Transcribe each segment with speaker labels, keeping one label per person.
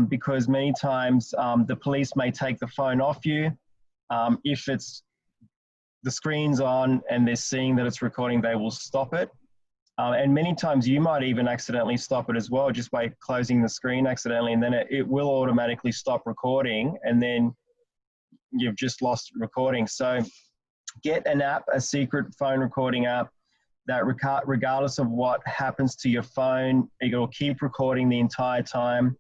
Speaker 1: because many times the police may take the phone off you. If it's the screen's on and they're seeing that it's recording, they will stop it. And many times you might even accidentally stop it as well, just by closing the screen accidentally, and then it will automatically stop recording, and then you've just lost recording. So get an app, a secret phone recording app, that regardless of what happens to your phone, it will keep recording the entire time,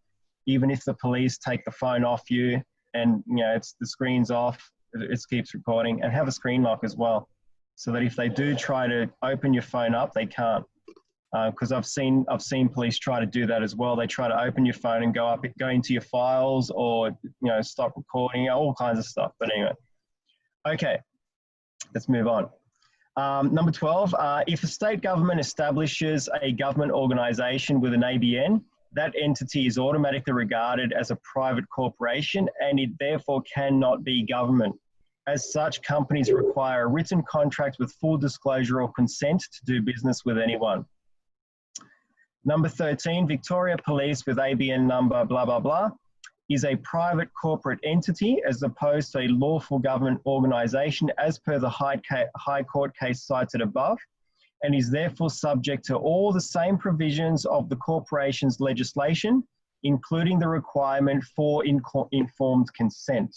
Speaker 1: even if the police take the phone off you and the screen's off, it keeps recording. And have a screen lock as well, so that if they do try to open your phone up, they can't. Because I've seen police try to do that as well. They try to open your phone and go into your files, or stop recording, all kinds of stuff. But anyway, okay, let's move on. Number 12, if a state government establishes a government organisation with an ABN, that entity is automatically regarded as a private corporation, and it therefore cannot be government. As such, companies require a written contract with full disclosure or consent to do business with anyone. Number 13, Victoria Police with ABN number blah, blah, blah, is a private corporate entity as opposed to a lawful government organisation as per the High Court case cited above, and is therefore subject to all the same provisions of the corporation's legislation, including the requirement for informed consent.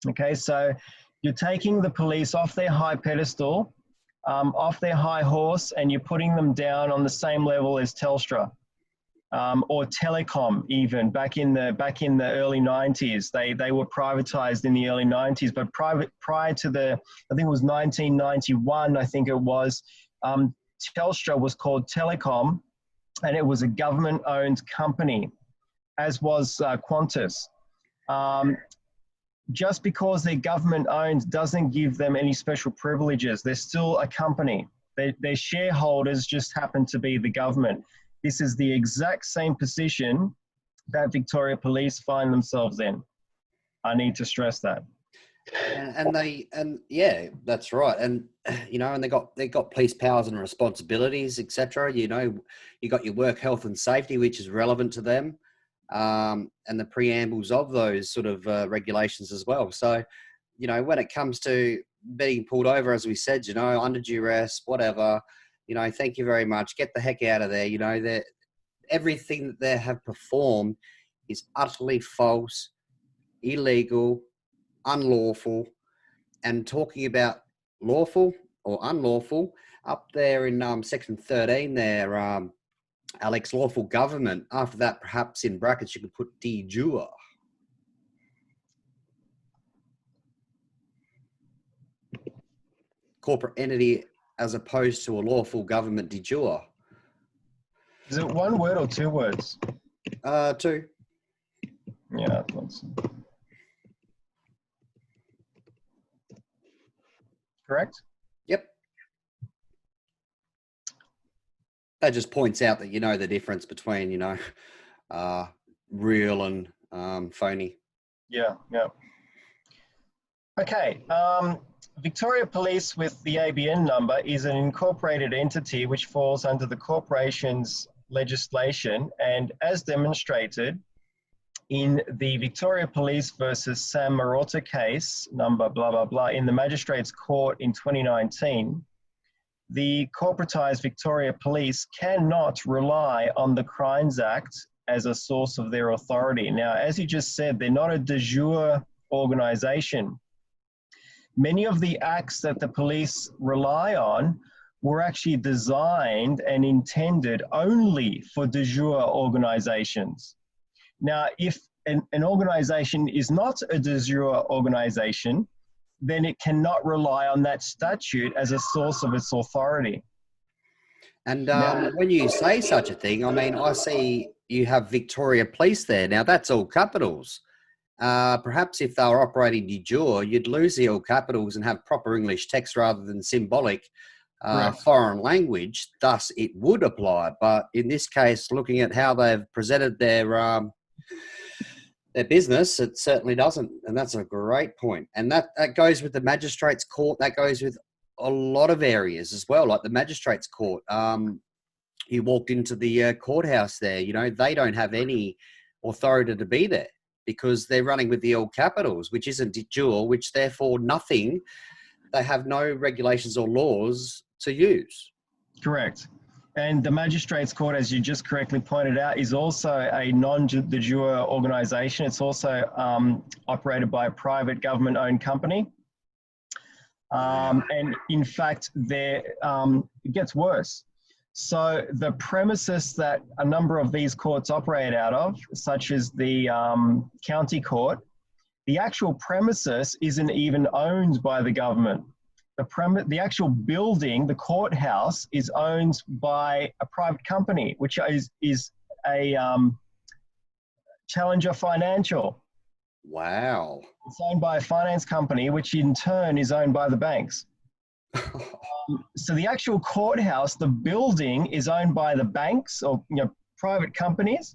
Speaker 1: Okay, so you're taking the police off their high pedestal, off their high horse, and you're putting them down on the same level as Telstra, or Telecom. Even back in the early 90s, they were privatized in the early 90s, but prior to I think it was 1991, I think it was, Telstra was called Telecom, and it was a government-owned company, as was Qantas. Just because they're government-owned doesn't give them any special privileges. They're still a company. Their shareholders just happen to be the government. This is the exact same position that Victoria Police find themselves in. I need to stress that.
Speaker 2: And yeah, that's right. And and they got police powers and responsibilities, etc. You got your work health and safety, which is relevant to them, and the preambles of those sort of regulations as well. So, when it comes to being pulled over, as we said, under duress, whatever, thank you very much, get the heck out of there. Everything that they have performed is utterly false, illegal, unlawful. And talking about lawful or unlawful, up there in section 13 there, Alex, lawful government. After that, perhaps in brackets, you could put de jure. Corporate entity as opposed to a lawful government de jure.
Speaker 1: Is it one word or two words?
Speaker 2: Two.
Speaker 1: Yeah, I thought so. Correct?
Speaker 2: Yep. That just points out that the difference between real and phony.
Speaker 1: Yeah. Okay. Victoria Police with the ABN number is an incorporated entity which falls under the corporation's legislation, and as demonstrated in the Victoria Police versus Sam Marotta case, number blah, blah, blah, in the Magistrates Court in 2019, the corporatized Victoria Police cannot rely on the Crimes Act as a source of their authority. Now, as you just said, they're not a de jure organisation. Many of the acts that the police rely on were actually designed and intended only for de jure organisations. Now, if an organisation is not a de jure organisation, then it cannot rely on that statute as a source of its authority.
Speaker 2: And when you say such a thing, I see you have Victoria Police there. Now, that's all capitals. Perhaps if they were operating de jure, you'd lose the all capitals and have proper English text rather than symbolic foreign language. Thus, it would apply. But in this case, looking at how they've presented their business, it certainly doesn't. And that's a great point. And that goes with the Magistrates Court. That goes with a lot of areas as well, like the Magistrates Court. you walked into the courthouse there, you know, they don't have any authority to be there because they're running with the all capitals, which isn't de jure, which therefore nothing, they have no regulations or laws to use.
Speaker 1: Correct. And the Magistrates Court, as you just correctly pointed out, is also a non-de jure organisation. It's also operated by a private government-owned company. And in fact, it gets worse. So the premises that a number of these courts operate out of, such as the county court, the actual premises isn't even owned by the government. The actual building, the courthouse, is owned by a private company, which is a Challenger Financial.
Speaker 2: Wow.
Speaker 1: It's owned by a finance company, which in turn is owned by the banks. So the actual courthouse, the building, is owned by the banks or private companies,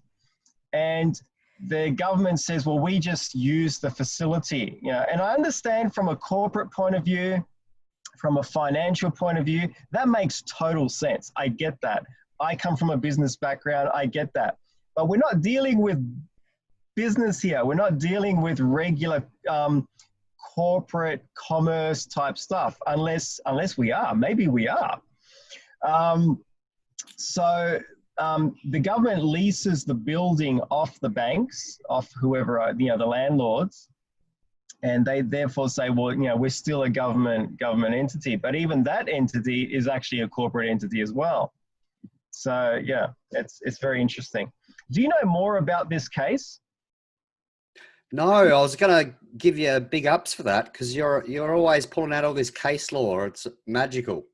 Speaker 1: and the government says, well, we just use the facility. And I understand from a corporate point of view, from a financial point of view, that makes total sense. I get that. I come from a business background. I get that. But we're not dealing with business here. We're not dealing with regular corporate commerce type stuff, unless we are. Maybe we are. So the government leases the building off the banks, off whoever, the landlords, and they therefore say, well, we're still a government entity, but even that entity is actually a corporate entity as well. So yeah, it's very interesting. Do you know more about this case?
Speaker 2: No, I was going to give you big ups for that because you're always pulling out all this case law. It's magical.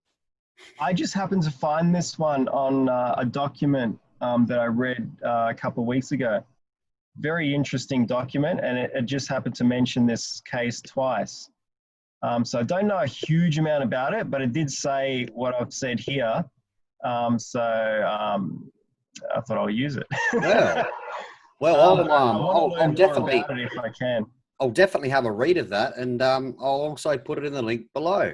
Speaker 1: I just happened to find this one on a document that I read a couple of weeks ago. Very interesting document, and it just happened to mention this case twice. So I don't know a huge amount about it, but it did say what I've said here. So I thought I'll use it.
Speaker 2: Yeah. Well, I'll definitely,
Speaker 1: if I can.
Speaker 2: I'll definitely have a read of that, and I'll also put it in the link below.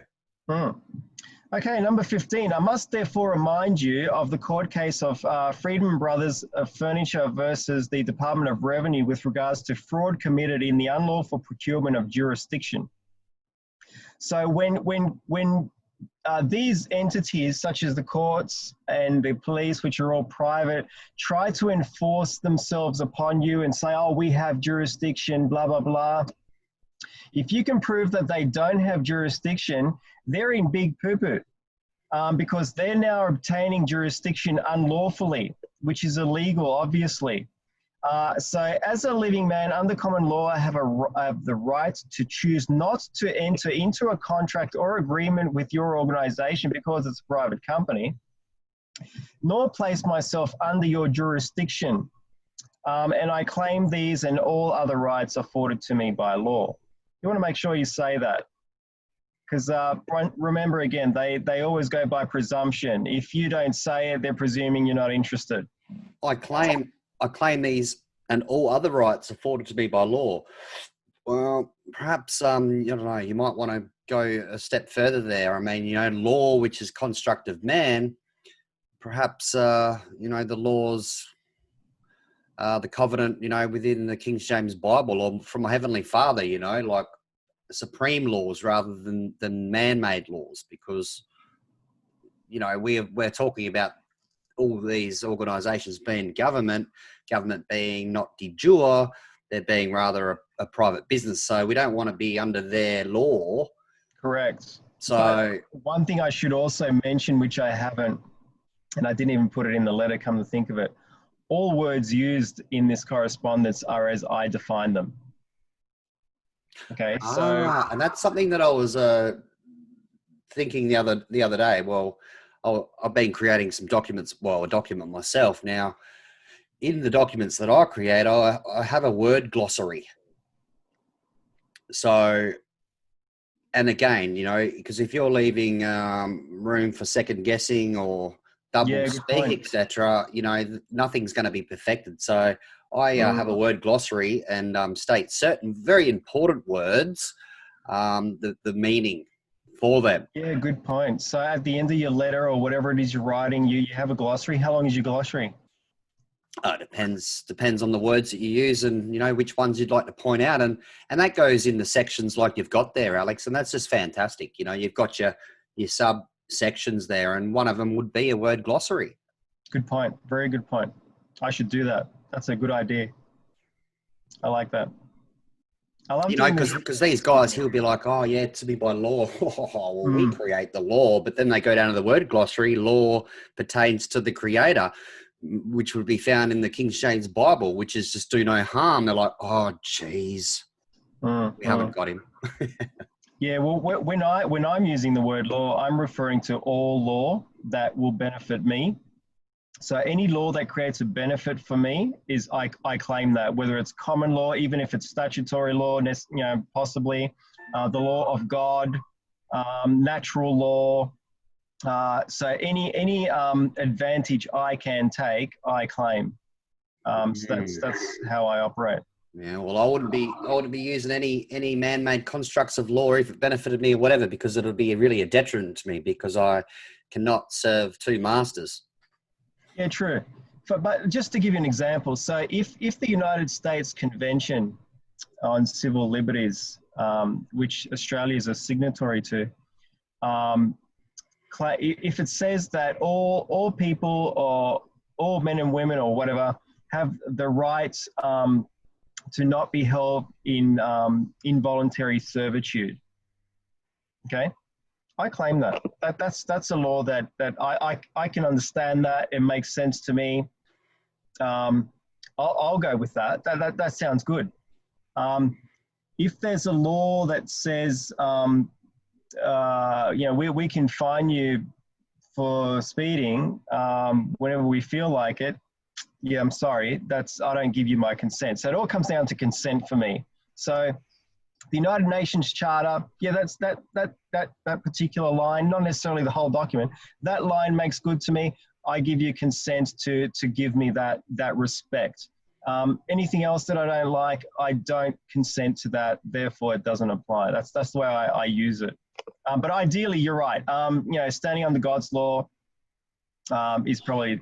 Speaker 1: Okay, number 15. I must therefore remind you of the court case of Friedman Brothers Furniture versus the Department of Revenue with regards to fraud committed in the unlawful procurement of jurisdiction. So when these entities, such as the courts and the police, which are all private, try to enforce themselves upon you and say, oh, we have jurisdiction, blah, blah, blah. If you can prove that they don't have jurisdiction, they're in big poo-poo because they're now obtaining jurisdiction unlawfully, which is illegal, obviously. So as a living man under common law, I have the right to choose not to enter into a contract or agreement with your organization because it's a private company, nor place myself under your jurisdiction. And I claim these and all other rights afforded to me by law. You want to make sure you say that. Because remember, again, they always go by presumption. If you don't say it, they're presuming you're not interested.
Speaker 2: I claim these and all other rights afforded to me by law. Well, perhaps, I don't know, you might want to go a step further there. I mean, law, which is construct of man, perhaps, the laws, the covenant, within the King James Bible or from a Heavenly Father, like supreme laws rather than man-made laws, because, we're talking about all these organisations being government being not de jure, they're being rather a private business. So we don't want to be under their law.
Speaker 1: Correct.
Speaker 2: So
Speaker 1: one thing I should also mention, which I haven't, and I didn't even put it in the letter, come to think of it, all words used in this correspondence are as I define them. Okay, so
Speaker 2: and that's something that I was thinking the other day. Well, I've been creating some documents, a document myself. Now, in the documents that I create, I have a word glossary. So, and again, because if you're leaving room for second guessing or double speak, etc., nothing's going to be perfected. So I have a word glossary and state certain very important words, the meaning for them.
Speaker 1: Yeah, good point. So at the end of your letter or whatever it is you're writing, you have a glossary. How long is your glossary?
Speaker 2: Depends on the words that you use and, you know, which ones you'd like to point out. And that goes in the sections like you've got there, Alex. And that's just fantastic. You know, you've got your subsections there, and one of them would be a word glossary.
Speaker 1: Good point. Very good point. I should do that. That's a good idea. I like that. I love,
Speaker 2: you know, because these guys, he'll be like, oh yeah, to be by law. Well, we create the law, but then they go down to the word glossary. Law pertains to the creator, which would be found in the King James Bible, which is just do no harm. They're like, oh geez, we haven't got him.
Speaker 1: Yeah, well, when I'm using the word law, I'm referring to all law that will benefit me. So any law that creates a benefit for me is I claim that, whether it's common law, even if it's statutory law, you know, possibly the law of God, natural law. So any advantage I can take, I claim. So that's how I operate.
Speaker 2: Yeah, well, I wouldn't be using any man-made constructs of law if it benefited me or whatever, because it would be really a detriment to me, because I cannot serve two masters.
Speaker 1: Yeah, true. But just to give you an example, so if the United States Convention on Civil Liberties, which Australia is a signatory to, if it says that all people or all men and women or whatever have the right to not be held in involuntary servitude, okay? I claim that. That's a law that I can understand that. It makes sense to me. I'll go with that. That sounds good. If there's a law that says, you know, we can fine you for speeding whenever we feel like it, yeah, I'm sorry. I don't give you my consent. So it all comes down to consent for me. So the United Nations Charter, yeah, that's that particular line, not necessarily the whole document. That line makes good to me. I give you consent to give me that respect. Anything else that I don't like, I don't consent to that. Therefore, it doesn't apply. That's the way I use it. But ideally, you're right. You know, standing under God's law is probably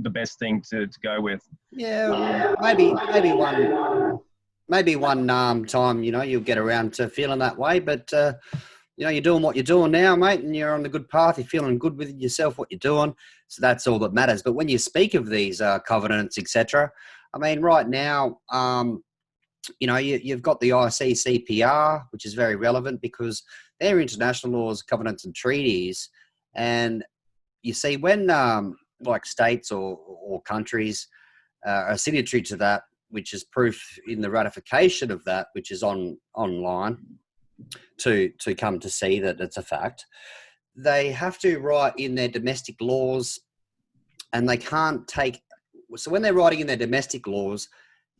Speaker 1: the best thing to go with.
Speaker 2: Yeah, maybe one time, you know, you'll get around to feeling that way. But you know, you're doing what you're doing now, mate, and you're on the good path. You're feeling good with yourself, what you're doing. So that's all that matters. But when you speak of these covenants, etc., I mean, right now, you know, you've got the ICCPR, which is very relevant because they're international laws, covenants, and treaties. And you see, when like states or countries are signatory to that, which is proof in the ratification of that, which is online to come to see that it's a fact, they have to write in their domestic laws, and they can't take. So when they're writing in their domestic laws,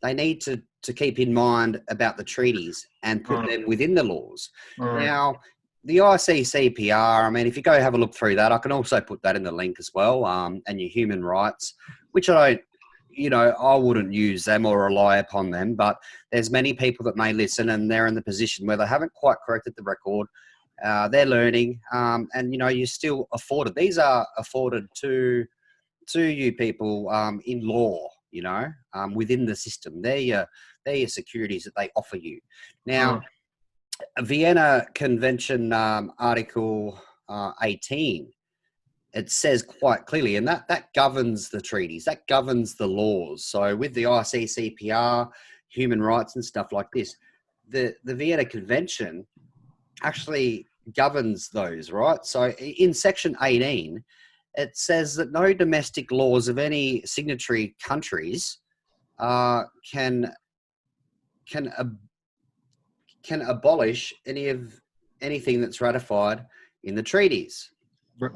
Speaker 2: they need to keep in mind about the treaties and put them within the laws. Now, the ICCPR, I mean, if you go have a look through that, I can also put that in the link as well, and your human rights, which I don't, you know, I wouldn't use them or rely upon them, but there's many people that may listen and they're in the position where they haven't quite corrected the record. They're learning, and, you know, you're still afforded. These are afforded to you people in law, you know, within the system. They're your securities that they offer you. Now, Vienna Convention Article 18, it says quite clearly, and that governs the treaties, that governs the laws. So with the ICCPR, human rights and stuff like this, the Vienna Convention actually governs those, right? So in Section 18, it says that no domestic laws of any signatory countries can abolish anything that's ratified in the treaties.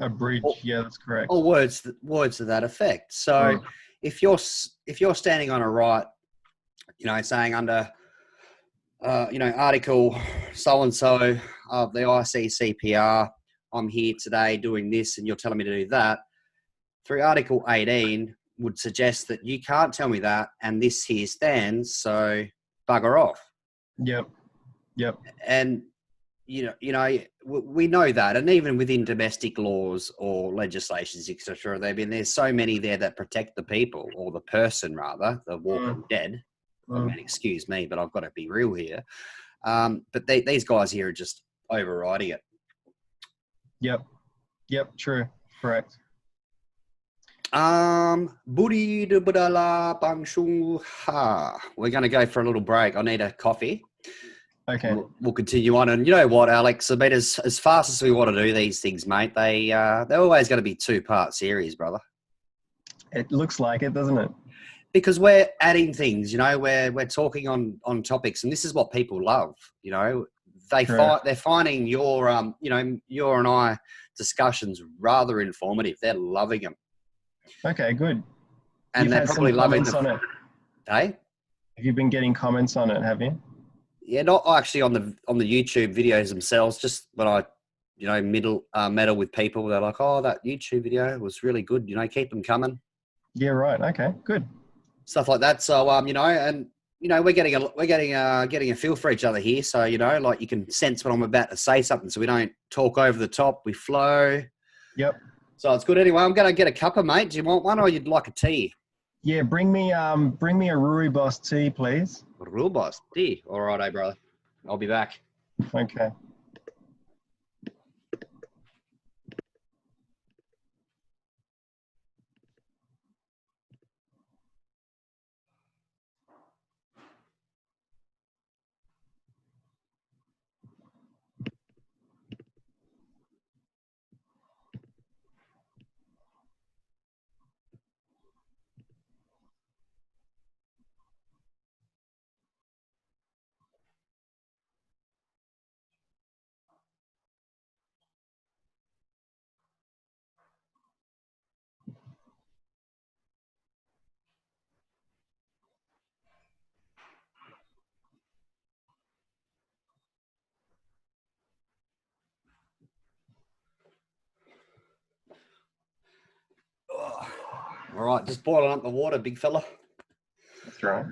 Speaker 1: A breach, yeah, that's correct.
Speaker 2: Or words to that effect. So if you're standing on a right, you know, saying under you know, Article so and so of the ICCPR, I'm here today doing this, and you're telling me to do that. Through Article 18 would suggest that you can't tell me that, and this here stands, so bugger off.
Speaker 1: Yep.
Speaker 2: And we know that, and even within domestic laws or legislations, etc., there's so many there that protect the people, or the person rather, the walking dead. I mean, excuse me, but I've got to be real here. But these guys here are just overriding it.
Speaker 1: Yep, true, correct.
Speaker 2: Budi de budala bangshung ha. We're going to go for a little break. I need a coffee.
Speaker 1: Okay.
Speaker 2: We'll continue on. And you know what, Alex? I mean, as fast as we want to do these things, mate, they're always going to be 2-part series, brother.
Speaker 1: It looks like it, doesn't it?
Speaker 2: Because we're adding things, we're talking on topics, and this is what people love. They're finding your your and I discussions rather informative. They're loving them.
Speaker 1: Okay, good.
Speaker 2: And they're probably loving
Speaker 1: on it.
Speaker 2: Hey?
Speaker 1: Have you been getting comments on it? Have you?
Speaker 2: Yeah, not actually on the YouTube videos themselves. Just when I, meddle with people, they're like, "Oh, that YouTube video was really good. Keep them coming."
Speaker 1: Yeah, right. Okay, good.
Speaker 2: Stuff like that. So, we're getting a feel for each other here. So, like you can sense when I'm about to say something, so we don't talk over the top. We flow.
Speaker 1: Yep.
Speaker 2: So it's good. Anyway, I'm going to get a cuppa, mate. Do you want one, or you'd like a tea?
Speaker 1: Yeah, bring me a Rooibos tea, please.
Speaker 2: Rooibos tea. All right, brother. I'll be back.
Speaker 1: Okay.
Speaker 2: All right, just boiling up the water, big fella.
Speaker 1: That's right.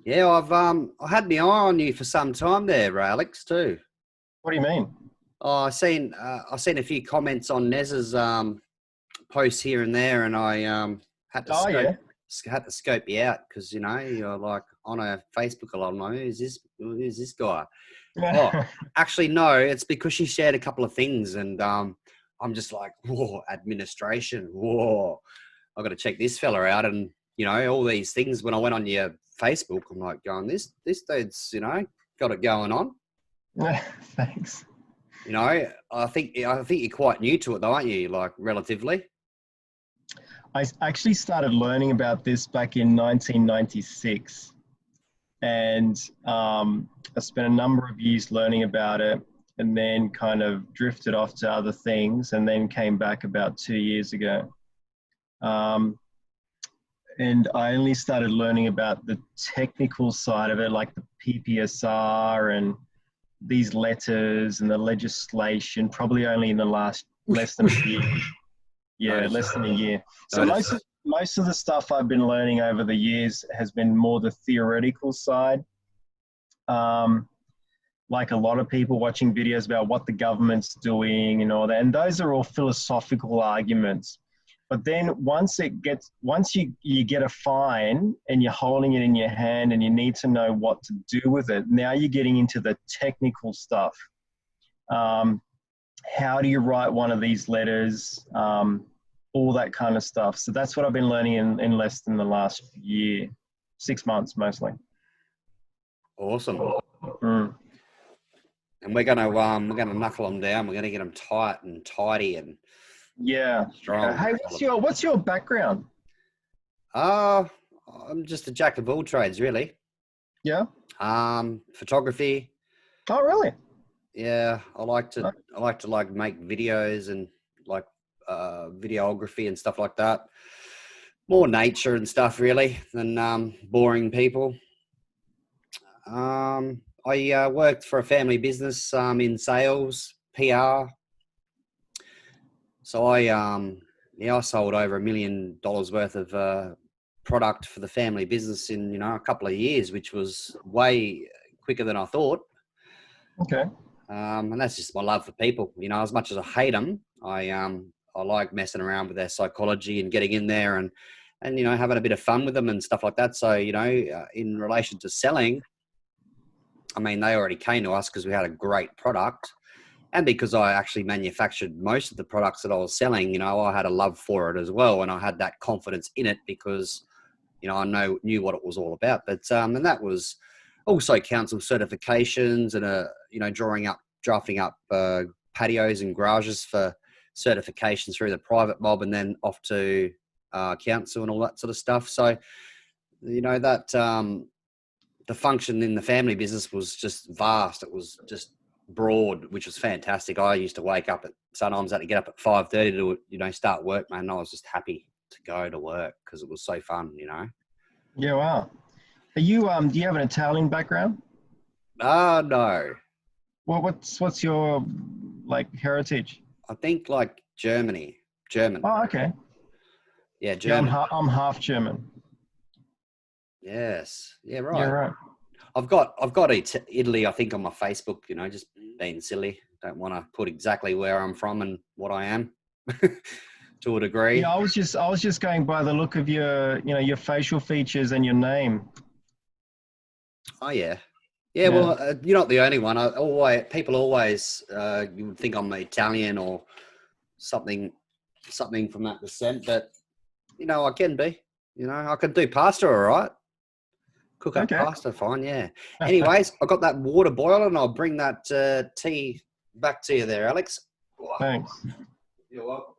Speaker 2: Yeah, I had my eye on you for some time there, Alex, too.
Speaker 1: What do you mean?
Speaker 2: Oh, I've seen a few comments on Nez's posts here and there, and I had to scope you out because you're like on a Facebook a lot. I'm like, who's this guy? Oh, actually, no, it's because she shared a couple of things, and I'm just like, whoa, administration, whoa, I've got to check this fella out, and all these things. When I went on your Facebook, I'm like, going, this dude's got it going on.
Speaker 1: Thanks.
Speaker 2: I think you're quite new to it, though, aren't you? Like relatively.
Speaker 1: I actually started learning about this back in 1996, and I spent a number of years learning about it, and then kind of drifted off to other things, and then came back about 2 years ago. And I only started learning about the technical side of it, like the PPSR and these letters and the legislation, probably only in the last less than a year. Yeah, less than a year. So most of the stuff I've been learning over the years has been more the theoretical side. Like a lot of people watching videos about what the government's doing and all that. And those are all philosophical arguments. But then once you get a fine and you're holding it in your hand and you need to know what to do with it, now you're getting into the technical stuff. How do you write one of these letters? All that kind of stuff. So that's what I've been learning in less than the last year, 6 months mostly.
Speaker 2: Awesome. And we're gonna knuckle them down. We're gonna get them tight and tidy and strong.
Speaker 1: Hey, what's your background?
Speaker 2: I'm just a jack of all trades, really.
Speaker 1: Yeah.
Speaker 2: Photography.
Speaker 1: Oh, really?
Speaker 2: Yeah, I like to make videos and like videography and stuff like that. More nature and stuff, really, than boring people. I worked for a family business in sales, PR. So I sold over $1 million worth of product for the family business in a couple of years, which was way quicker than I thought.
Speaker 1: Okay.
Speaker 2: And that's just my love for people. You know, as much as I hate them, I like messing around with their psychology and getting in there and you know, having a bit of fun with them and stuff like that. So, you know, in relation to selling, I mean, they already came to us because we had a great product. And because I actually manufactured most of the products that I was selling, you know, I had a love for it as well. And I had that confidence in it because, you know, I knew what it was all about. But, and that was also council certifications and, you know, drafting up patios and garages for certifications through the private mob and then off to council and all that sort of stuff. So, you know, that the function in the family business was just vast. It was just broad, which was fantastic. I used to wake up sometimes I had to get up at 5:30 to, you know, start work, man. I was just happy to go to work because it was so fun, you know.
Speaker 1: Yeah, wow. Are you do you have an Italian background?
Speaker 2: No.
Speaker 1: Well, what's your like heritage?
Speaker 2: I think like German.
Speaker 1: Oh, okay.
Speaker 2: Yeah,
Speaker 1: Yeah,
Speaker 2: German.
Speaker 1: I'm half German.
Speaker 2: Yes. Yeah,
Speaker 1: Yeah,
Speaker 2: right.
Speaker 1: right.
Speaker 2: I've got Italy, I think, on my Facebook, you know, just being silly. Don't want to put exactly where I'm from and what I am to a degree.
Speaker 1: Yeah, I was just going by the look of your, you know, your facial features and your name.
Speaker 2: Oh, yeah. Yeah,
Speaker 1: Yeah.
Speaker 2: well, you're not the only one. People always, you would think I'm Italian or something from that descent, but, you know, I can be. You know, I can do pasta all right. Cook up
Speaker 1: Okay.
Speaker 2: pasta, fine, yeah. Anyways, I got that water boiling. I'll bring that tea back to you there, Alex.
Speaker 1: Thanks.
Speaker 2: You're welcome.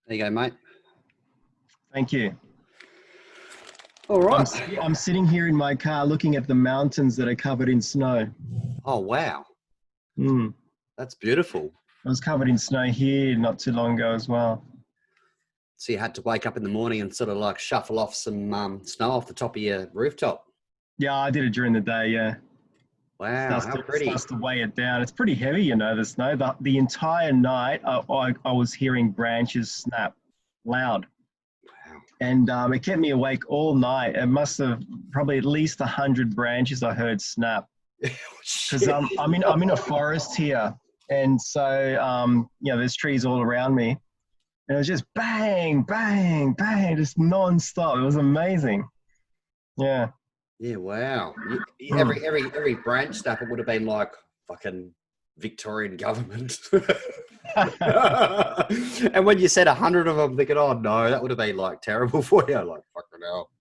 Speaker 2: There you go, mate.
Speaker 1: Thank you.
Speaker 2: All right.
Speaker 1: I'm sitting here in my car looking at the mountains that are covered in snow.
Speaker 2: Oh, wow.
Speaker 1: Mm.
Speaker 2: That's beautiful.
Speaker 1: It was covered in snow here not too long ago as well.
Speaker 2: So you had to wake up in the morning and sort of like shuffle off some snow off the top of your rooftop.
Speaker 1: Yeah, I did it during the day, yeah.
Speaker 2: Wow, how pretty.
Speaker 1: Starts to weigh it down. It's pretty heavy, you know, the snow. The entire night, I was hearing branches snap loud.
Speaker 2: Wow.
Speaker 1: And it kept me awake all night. It must have probably at least 100 branches I heard snap. Because I'm in a forest here. And so, you know, there's trees all around me. And it was just bang, bang, bang, just nonstop. It was amazing. Yeah.
Speaker 2: Yeah, wow. Every branch snap, it would have been like fucking Victorian Government. And when you said 100 of them, thinking, oh no, that would have been like terrible for you. Like, fucking hell.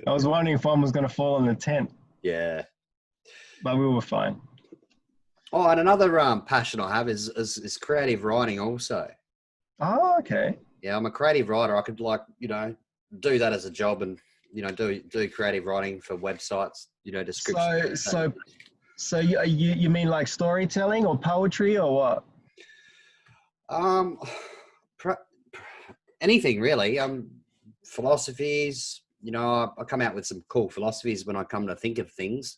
Speaker 1: I was wondering if one was going to fall in the tent.
Speaker 2: Yeah.
Speaker 1: But we were fine.
Speaker 2: Oh, and another passion I have is creative writing also.
Speaker 1: Oh, okay.
Speaker 2: Yeah, I'm a creative writer. I could like, you know, do that as a job and, you know, do creative writing for websites, you know, descriptions.
Speaker 1: So you mean like storytelling or poetry or what?
Speaker 2: Anything really. Philosophies, you know, I come out with some cool philosophies when I come to think of things.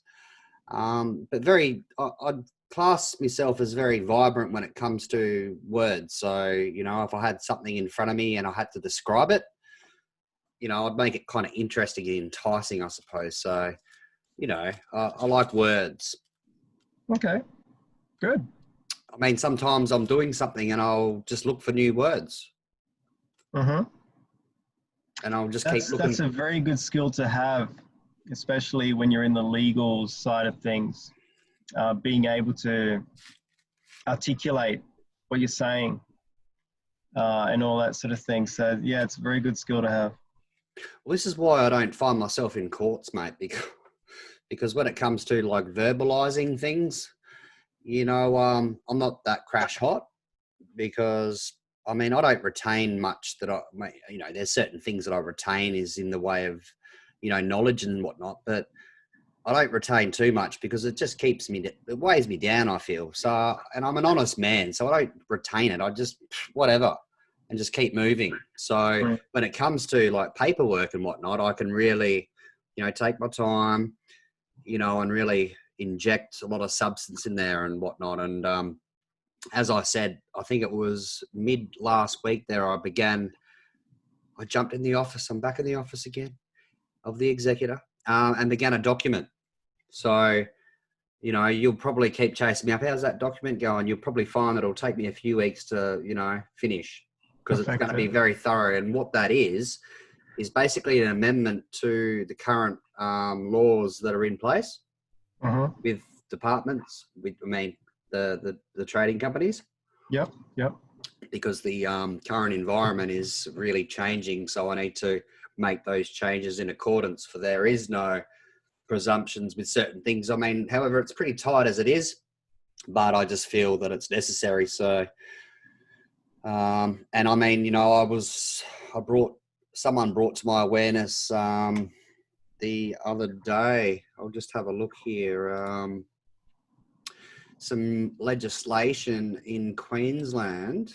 Speaker 2: But I'd class myself as very vibrant when it comes to words. So, you know, if I had something in front of me and I had to describe it, you know, I'd make it kind of interesting and enticing, I suppose. So, you know, I like words.
Speaker 1: Okay, good.
Speaker 2: I mean, sometimes I'm doing something and I'll just look for new words.
Speaker 1: Mm-hmm.
Speaker 2: And I'll just keep looking.
Speaker 1: That's a very good skill to have, especially when you're in the legal side of things. Being able to articulate what you're saying and all that sort of thing. So, yeah, it's a very good skill to have.
Speaker 2: Well, this is why I don't find myself in courts, mate, because when it comes to like verbalizing things, you know, I'm not that crash hot. because I mean, I don't retain much that there's certain things that I retain is in the way of, knowledge and whatnot, but I don't retain too much because it just it weighs me down, I feel. So, and I'm an honest man, so I don't retain it. I just, whatever, and just keep moving. So when it comes to like paperwork and whatnot, I can really, take my time, and really inject a lot of substance in there and whatnot. And as I said, I think it was mid last week there, I jumped in the office. I'm back in the office again of the executor and began a document. So, you'll probably keep chasing me up. How's that document going? You'll probably find that it'll take me a few weeks to, finish because it's going to be very thorough. And what that is basically an amendment to the current laws that are in place with departments, the trading companies.
Speaker 1: Yep.
Speaker 2: Because the current environment is really changing. So I need to make those changes in accordance, for there is no presumptions with certain things. I mean, however, it's pretty tight as it is, but I just feel that it's necessary. So, and I mean, someone brought to my awareness the other day, I'll just have a look here, some legislation in Queensland.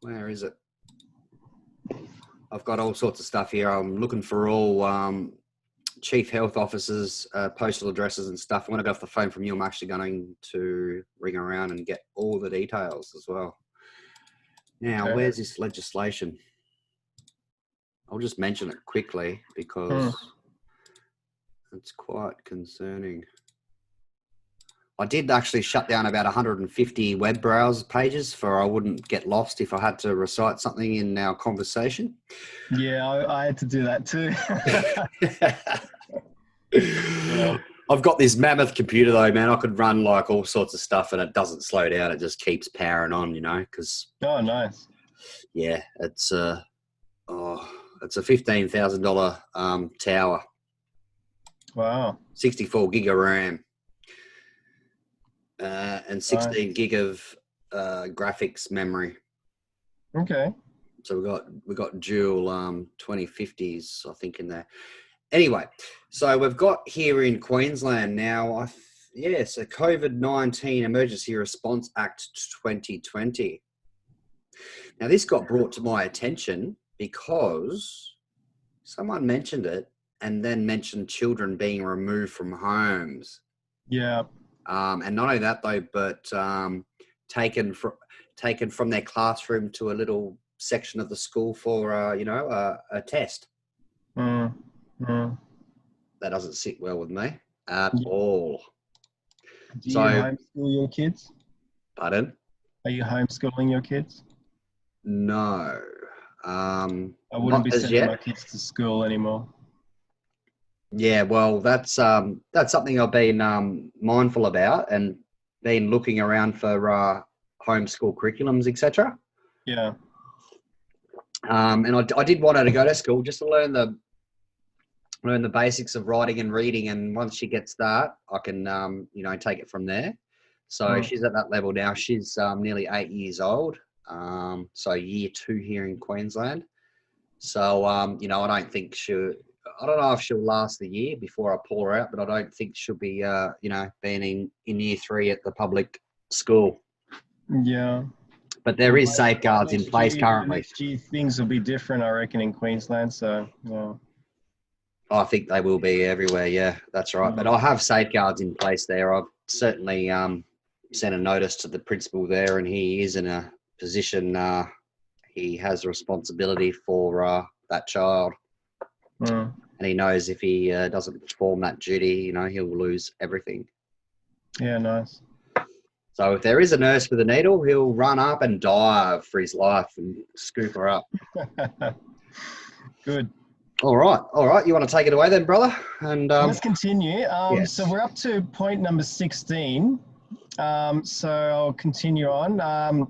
Speaker 2: Where is it? I've got all sorts of stuff here. I'm looking for all chief health officers, postal addresses and stuff. When I get off the phone from you, I'm actually going to ring around and get all the details as well. Now, where's this legislation? I'll just mention it quickly because it's quite concerning. I did actually shut down about 150 web browser pages for I wouldn't get lost if I had to recite something in our conversation.
Speaker 1: Yeah, I had to do that too.
Speaker 2: I've got this mammoth computer though, man. I could run like all sorts of stuff and it doesn't slow down. It just keeps powering on, because...
Speaker 1: Oh, nice.
Speaker 2: Yeah, it's a $15,000 tower.
Speaker 1: Wow.
Speaker 2: 64 gig of RAM. And 16 gig of graphics memory.
Speaker 1: Okay.
Speaker 2: So we got dual 2050s, I think, in there. Anyway, so we've got here in Queensland now, so COVID-19 Emergency Response Act 2020. Now this got brought to my attention because someone mentioned it and then mentioned children being removed from homes.
Speaker 1: Yeah.
Speaker 2: And not only that though, but taken from their classroom to a little section of the school for a test. That doesn't sit well with me at all.
Speaker 1: Do you homeschool your kids?
Speaker 2: Pardon?
Speaker 1: Are you homeschooling your kids?
Speaker 2: No.
Speaker 1: I wouldn't be sending my kids to school anymore.
Speaker 2: Yeah, well, that's something I've been mindful about and been looking around for homeschool curriculums, etc.
Speaker 1: Yeah.
Speaker 2: And I did want her to go to school just to learn the basics of writing and reading, and once she gets that, I can take it from there. So she's at that level now. She's nearly 8 years old. So year 2 here in Queensland. So I don't think I don't know if she'll last the year before I pull her out, but I don't think she'll be, being in year 3 at the public school.
Speaker 1: Yeah.
Speaker 2: But there is safeguards in place currently.
Speaker 1: Next year things will be different, I reckon, in Queensland. So, yeah.
Speaker 2: I think they will be everywhere. Yeah, that's right. But I have safeguards in place there. I've certainly sent a notice to the principal there, and he is in a position. He has a responsibility for that child. And he knows if he doesn't perform that duty, he'll lose everything.
Speaker 1: Yeah, nice.
Speaker 2: So if there is a nurse with a needle, he'll run up and dive for his life and scoop her up.
Speaker 1: Good.
Speaker 2: All right. You want to take it away then, brother? And
Speaker 1: let's continue.
Speaker 2: Yes.
Speaker 1: So we're up to point number 16. So I'll continue on.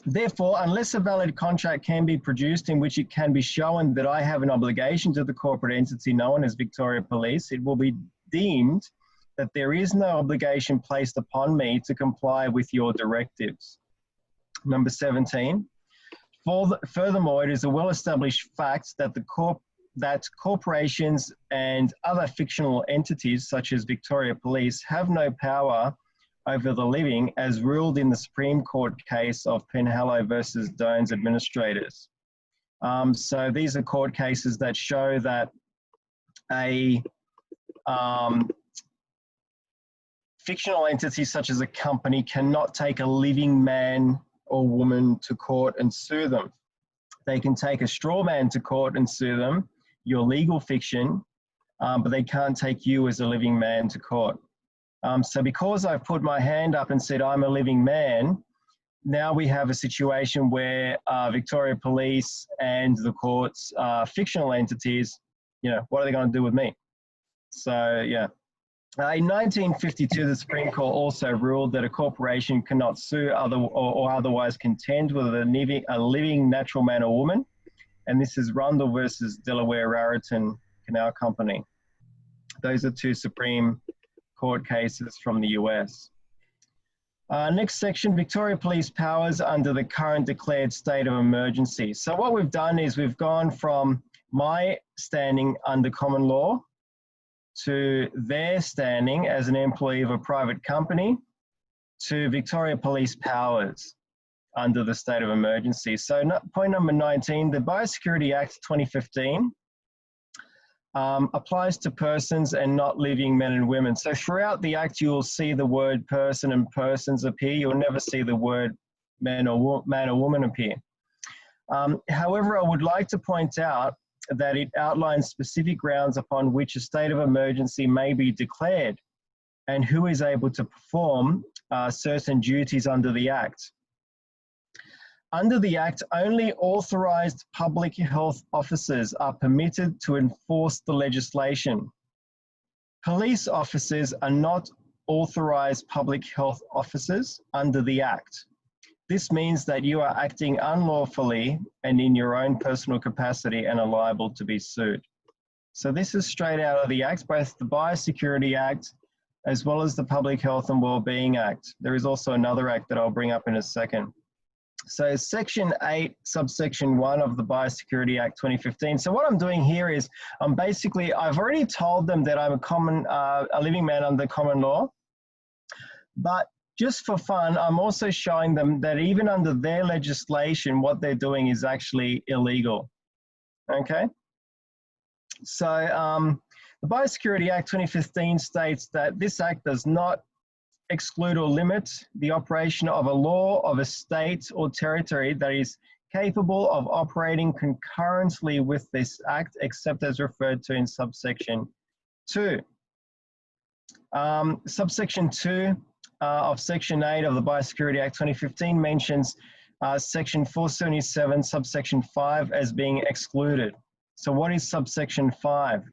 Speaker 1: Therefore, unless a valid contract can be produced in which it can be shown that I have an obligation to the corporate entity known as Victoria Police, it will be deemed that there is no obligation placed upon me to comply with your directives. Number 17, furthermore, it is a well-established fact that corporations and other fictional entities such as Victoria Police have no power over the living, as ruled in the Supreme Court case of Penhallow versus Doan's administrators. So these are court cases that show that a fictional entity such as a company cannot take a living man or woman to court and sue them. They can take a straw man to court and sue them, your legal fiction, but they can't take you as a living man to court. So because I've put my hand up and said I'm a living man, now we have a situation where Victoria Police and the courts, fictional entities, you know, what are they going to do with me? So, yeah. In 1952, the Supreme Court also ruled that a corporation cannot sue or otherwise contend with a living natural man or woman. And this is Rundle versus Delaware Raritan Canal Company. Those are two Supreme Court cases from the US. Next section, Victoria Police powers under the current declared state of emergency. So what we've done is we've gone from my standing under common law to their standing as an employee of a private company to Victoria Police powers under the state of emergency. So point number 19, the Biosecurity Act 2015 applies to persons and not living men and women. So throughout the Act, you will see the word person and persons appear. You'll never see the word man or woman appear. However, I would like to point out that it outlines specific grounds upon which a state of emergency may be declared and who is able to perform certain duties under the Act. Under the Act, only authorised public health officers are permitted to enforce the legislation. Police officers are not authorised public health officers under the Act. This means that you are acting unlawfully and in your own personal capacity and are liable to be sued. So this is straight out of the Act, both the Biosecurity Act as well as the Public Health and Wellbeing Act. There is also another act that I'll bring up in a second. So Section 8, Subsection 1 of the Biosecurity Act 2015. So what I'm doing here is I've already told them that I'm a living man under common law, but just for fun, I'm also showing them that even under their legislation, what they're doing is actually illegal, okay? So the Biosecurity Act 2015 states that this act does not exclude or limit the operation of a law of a state or territory that is capable of operating concurrently with this act, except as referred to in subsection 2. Subsection 2 of Section 8 of the Biosecurity Act 2015 mentions Section 477, subsection 5 as being excluded. So what is subsection 5?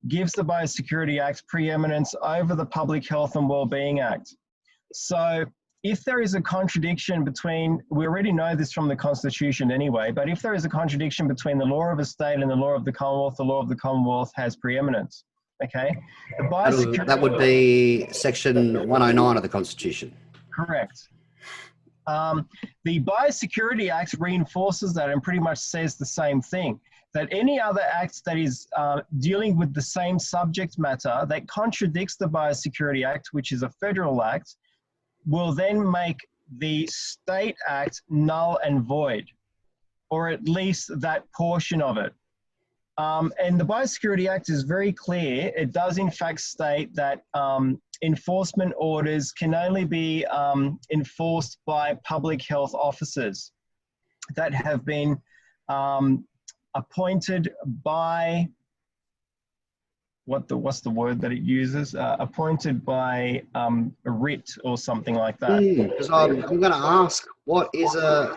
Speaker 1: Gives the Biosecurity Act preeminence over the Public Health and Wellbeing Act. So if there is a contradiction between, we already know this from the Constitution anyway, but if there is a contradiction between the law of a state and the law of the Commonwealth has preeminence, okay?
Speaker 2: That would be Section 109 of the Constitution.
Speaker 1: Correct. The Biosecurity Act reinforces that and pretty much says the same thing, that any other act that is dealing with the same subject matter that contradicts the Biosecurity Act, which is a federal act, will then make the state act null and void, or at least that portion of it. And the Biosecurity Act is very clear. It does in fact state that enforcement orders can only be enforced by public health officers that have been appointed by, what's the word that it uses? Appointed by a writ or something like that.
Speaker 2: Because I'm going to ask, what is a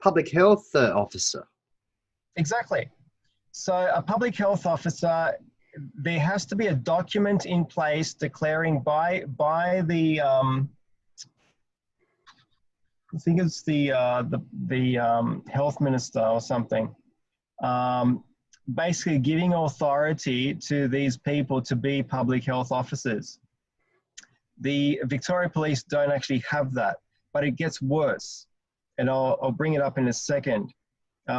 Speaker 2: public health officer?
Speaker 1: Exactly. So a public health officer, there has to be a document in place declaring by the I think it's the health minister or something, basically giving authority to these people to be public health officers. The Victoria Police don't actually have that, but it gets worse. And I'll bring it up in a second.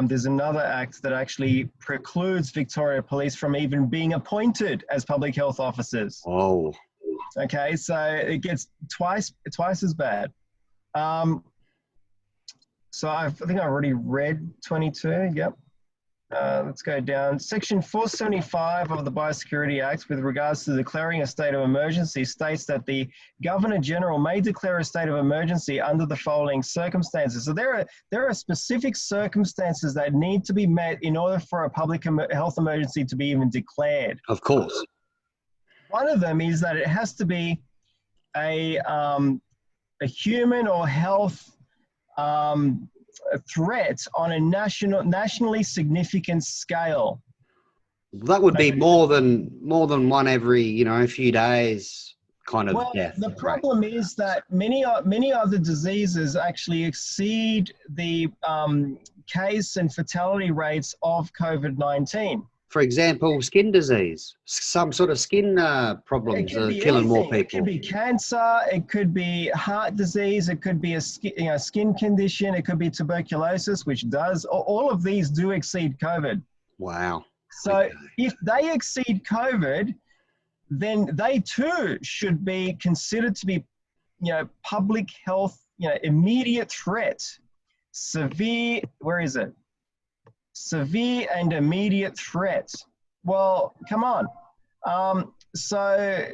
Speaker 1: There's another act that actually precludes Victoria Police from even being appointed as public health officers.
Speaker 2: Oh.
Speaker 1: Okay, so it gets twice as bad. So I think I've already read 22, yep. Let's go down. Section 475 of the Biosecurity Act with regards to declaring a state of emergency states that the Governor-General may declare a state of emergency under the following circumstances. So there are specific circumstances that need to be met in order for a public health emergency to be even declared.
Speaker 2: Of course.
Speaker 1: One of them is that it has to be a human or health a threat on a nationally significant scale.
Speaker 2: That would be more than one every few days kind of death.
Speaker 1: The problem is that many other diseases actually exceed the case and fatality rates of COVID-19.
Speaker 2: For example, skin disease, some sort of skin problems are killing more people.
Speaker 1: It could be cancer, it could be heart disease, it could be a skin condition, it could be tuberculosis, which does, all of these do exceed COVID.
Speaker 2: Wow.
Speaker 1: So
Speaker 2: okay.
Speaker 1: If they exceed COVID, then they too should be considered to be, public health, immediate threat, severe, where is it? Severe and immediate threat. Well, come on. So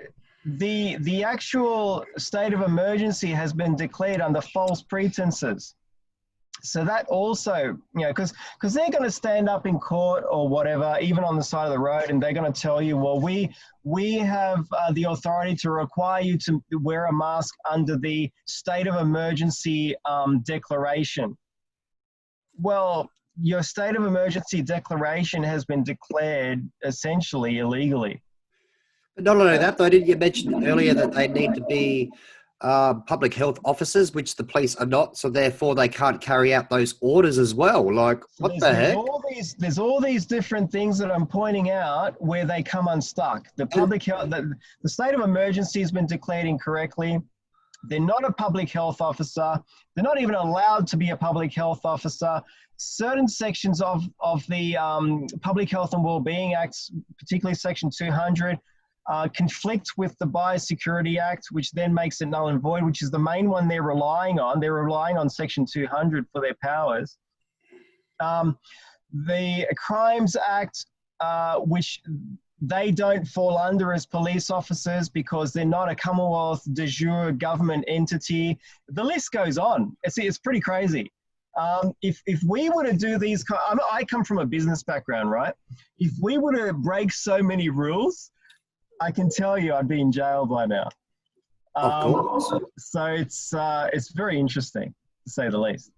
Speaker 1: the actual state of emergency has been declared under false pretenses. So that also, because they're going to stand up in court or whatever, even on the side of the road, and they're going to tell you, well, we have the authority to require you to wear a mask under the state of emergency declaration. Well, your state of emergency declaration has been declared essentially illegally.
Speaker 2: But not only that, though, didn't you mention earlier that they need to be public health officers, which the police are not, so therefore they can't carry out those orders as well? Like,
Speaker 1: so
Speaker 2: what the heck?
Speaker 1: There's all these different things that I'm pointing out where they come unstuck. The public health, the state of emergency has been declared incorrectly. They're not a public health officer. They're not even allowed to be a public health officer. Certain sections of the Public Health and Wellbeing Acts, particularly Section 200, conflict with the Biosecurity Act, which then makes it null and void, which is the main one they're relying on. They're relying on Section 200 for their powers. The Crimes Act, which they don't fall under as police officers because they're not a Commonwealth de jure government entity. The list goes on. It's pretty crazy. If we were to do these, I come from a business background, right? If we were to break so many rules, I can tell you I'd be in jail by now.
Speaker 2: Of course.
Speaker 1: So it's very interesting, to say the least.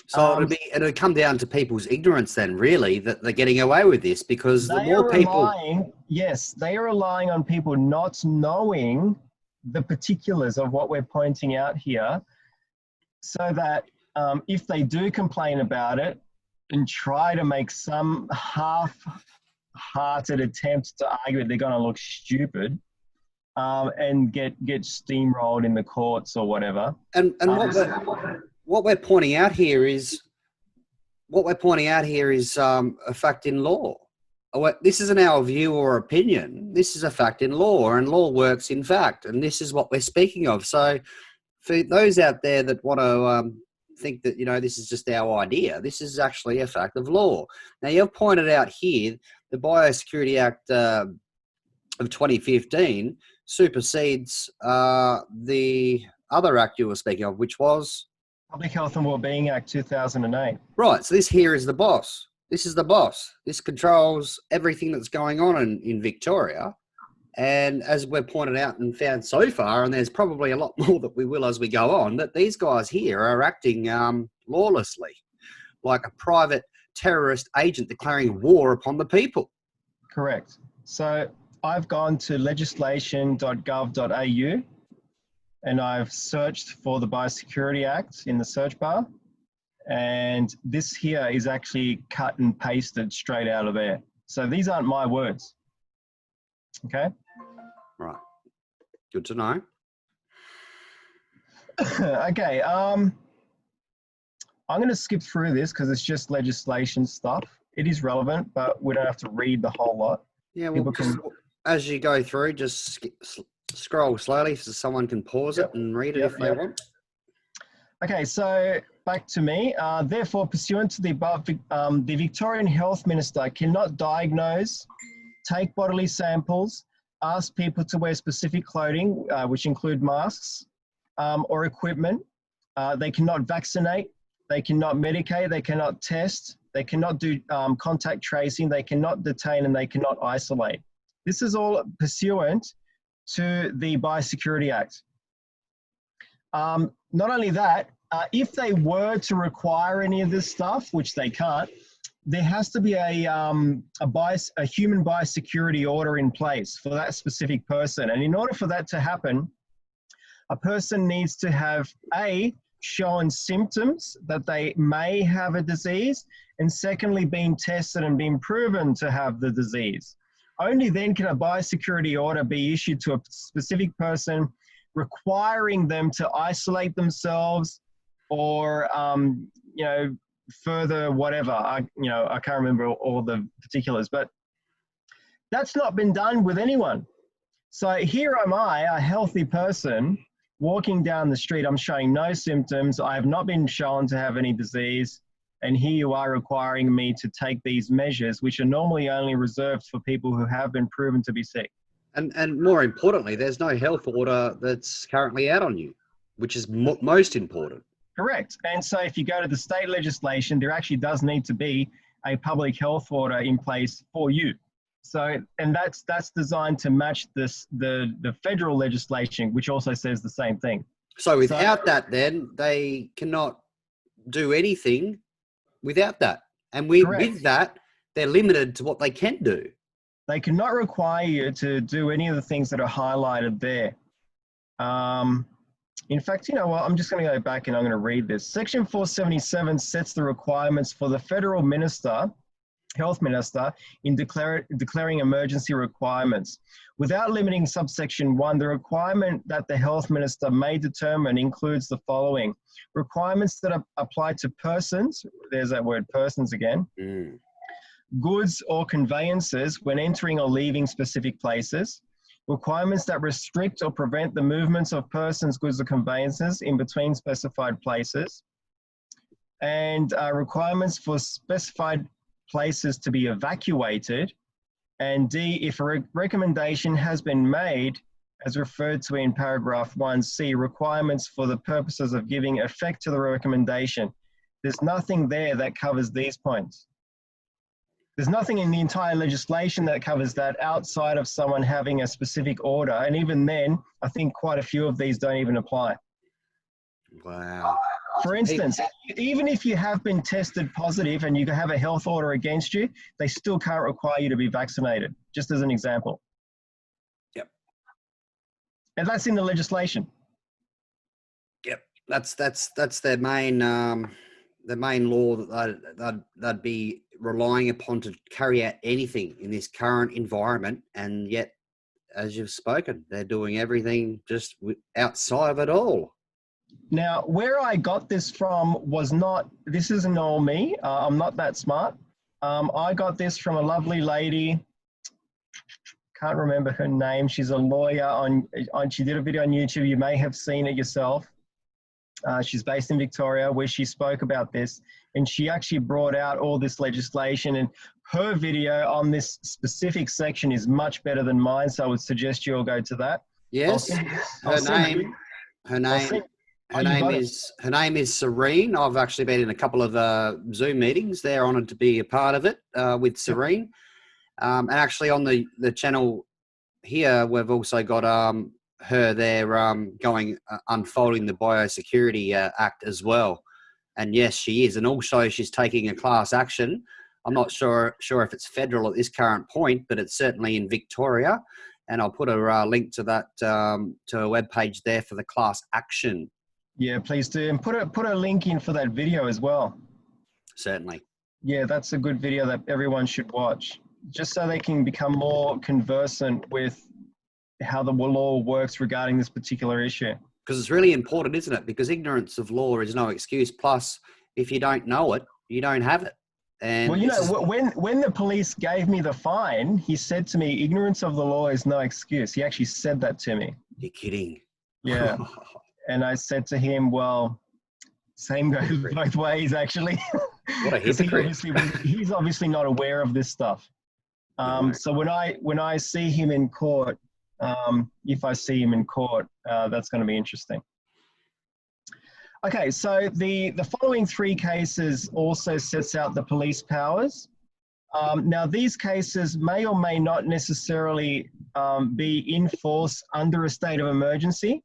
Speaker 2: So it'll come down to people's ignorance then, really, that they're getting away with this, because the more people...
Speaker 1: Yes, they are relying on people not knowing the particulars of what we're pointing out here, so that if they do complain about it and try to make some half-hearted attempt to argue it, they're going to look stupid and get steamrolled in the courts or whatever.
Speaker 2: And what we're pointing out here is a fact in law. This isn't our view or opinion. This is a fact in law, and law works in fact, and this is what we're speaking of. So for those out there that want to think that, this is just our idea, this is actually a fact of law. Now, you've pointed out here the Biosecurity Act of 2015 supersedes the other act you were speaking of, which was?
Speaker 1: Public Health and Wellbeing Act 2008.
Speaker 2: Right, so this here is the boss. This is the boss. This controls everything that's going on in Victoria. And as we've pointed out and found so far, and there's probably a lot more that we will as we go on, that these guys here are acting lawlessly, like a private terrorist agent declaring war upon the people.
Speaker 1: Correct. So I've gone to legislation.gov.au and I've searched for the Biosecurity Act in the search bar. And this here is actually cut and pasted straight out of there. So these aren't my words. Okay.
Speaker 2: Right. Good to know.
Speaker 1: Okay. I'm going to skip through this because it's just legislation stuff. It is relevant, but we don't have to read the whole lot.
Speaker 2: Yeah, well, as you go through, just scroll slowly so someone can pause it and read it if they want.
Speaker 1: Okay, so back to me. Therefore, pursuant to the above, the Victorian Health Minister cannot diagnose, take bodily samples, ask people to wear specific clothing, which include masks or equipment. They cannot vaccinate, they cannot medicate, they cannot test, they cannot do contact tracing, they cannot detain, and they cannot isolate. This is all pursuant to the Biosecurity Act. Not only that, if they were to require any of this stuff, which they can't, there has to be a human biosecurity order in place for that specific person. And in order for that to happen, a person needs to have shown symptoms that they may have a disease, and secondly, being tested and being proven to have the disease. Only then can a biosecurity order be issued to a specific person, requiring them to isolate themselves or, further whatever. I can't remember all the particulars, but that's not been done with anyone. So here am I, a healthy person, walking down the street. I'm showing no symptoms. I have not been shown to have any disease. And here you are requiring me to take these measures, which are normally only reserved for people who have been proven to be sick.
Speaker 2: And more importantly, there's no health order that's currently out on you, which is most important.
Speaker 1: Correct. And so if you go to the state legislation, there actually does need to be a public health order in place for you. So, and that's designed to match the federal legislation, which also says the same thing.
Speaker 2: So without that, then they cannot do anything without that. And with that, they're limited to what they can do.
Speaker 1: They cannot require you to do any of the things that are highlighted there. In fact, you know what? I'm just going to go back and I'm going to read this. Section 477 sets the requirements for the federal minister, health minister, in declaring emergency requirements. Without limiting subsection 1, the requirement that the health minister may determine includes the following. Requirements that apply to persons, there's that word persons again, goods or conveyances when entering or leaving specific places, requirements that restrict or prevent the movements of persons, goods or conveyances in between specified places, and requirements for specified places to be evacuated, and D, if a recommendation has been made, as referred to in paragraph 1C, requirements for the purposes of giving effect to the recommendation. There's nothing there that covers these points. There's nothing in the entire legislation that covers that outside of someone having a specific order. And even then, I think quite a few of these don't even apply.
Speaker 2: Wow.
Speaker 1: For instance, even if you have been tested positive and you have a health order against you, they still can't require you to be vaccinated, just as an example.
Speaker 2: Yep.
Speaker 1: And that's in the legislation.
Speaker 2: Yep. That's their main law that they'd be relying upon to carry out anything in this current environment, and yet, as you've spoken, they're doing everything just outside of it all.
Speaker 1: Now, where I got this from was not, this isn't all me. I'm not that smart. I got this from a lovely lady. Can't remember her name. She's a lawyer she did a video on YouTube. You may have seen it yourself. She's based in Victoria, where she spoke about this, and she actually brought out all this legislation, and her video on this specific section is much better than mine. So I would suggest you all go to that.
Speaker 2: Yes. Her name is Serene. I've actually been in a couple of Zoom meetings. They're honoured to be a part of it with Serene. And actually on the channel here, we've also got her there unfolding the Biosecurity Act as well. And yes, she is. And also she's taking a class action. I'm not sure if it's federal at this current point, but it's certainly in Victoria. And I'll put a link to that, to a webpage there for the class action.
Speaker 1: Yeah, please do. And put a link in for that video as well.
Speaker 2: Certainly.
Speaker 1: Yeah, that's a good video that everyone should watch. just so they can become more conversant with how the law works regarding this particular issue.
Speaker 2: Because it's really important, isn't it? Because ignorance of law is no excuse. Plus, if you don't know it, you don't have it. And
Speaker 1: well, you know, when the police gave me the fine, he said to me, ignorance of the law is no excuse. He actually said that to me.
Speaker 2: You're kidding.
Speaker 1: Yeah. And I said to him, well, same goes both ways, actually.
Speaker 2: What a hypocrite.
Speaker 1: He's obviously not aware of this stuff.
Speaker 2: No.
Speaker 1: So when I see him in court, if I see him in court, that's going to be interesting. Okay, so the following three cases also sets out the police powers. Now, these cases may or may not necessarily be in force under a state of emergency.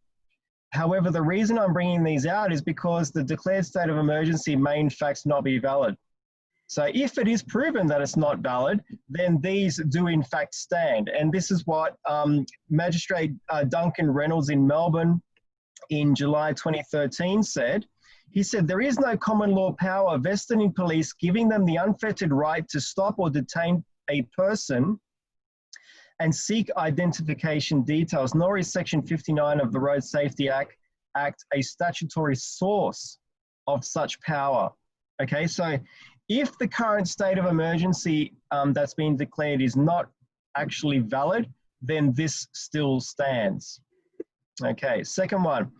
Speaker 1: However, the reason I'm bringing these out is because the declared state of emergency may in fact not be valid. So if it is proven that it's not valid, then these do in fact stand. And this is what Magistrate Duncan Reynolds in Melbourne in July 2013 said. He said, there is no common law power vested in police giving them the unfettered right to stop or detain a person and seek identification details, nor is Section 59 of the Road Safety Act a statutory source of such power. Okay, so if the current state of emergency that's been declared is not actually valid, then this still stands. Okay, second one.